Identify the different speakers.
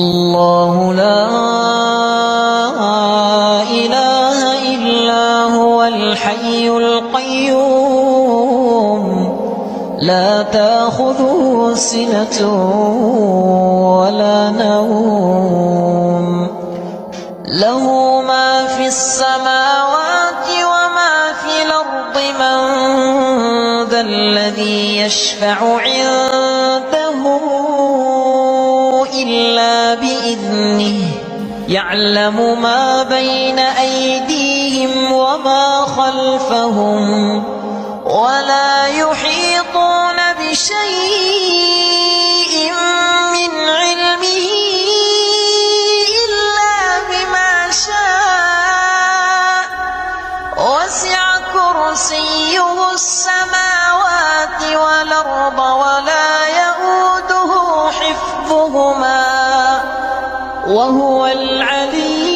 Speaker 1: الله لا إله إلا هو الحي القيوم لا تأخذه سنة ولا نوم له ما في السماوات وما في الأرض من ذا الذي يشفع عنده إلا بإذنه يعلم ما بين أيديهم وما خلفهم ولا يحيطون بشيء من علمه إلا بما شاء وسع كرسيه السماوات والأرض ولا يئوده حفظهما وهو العلي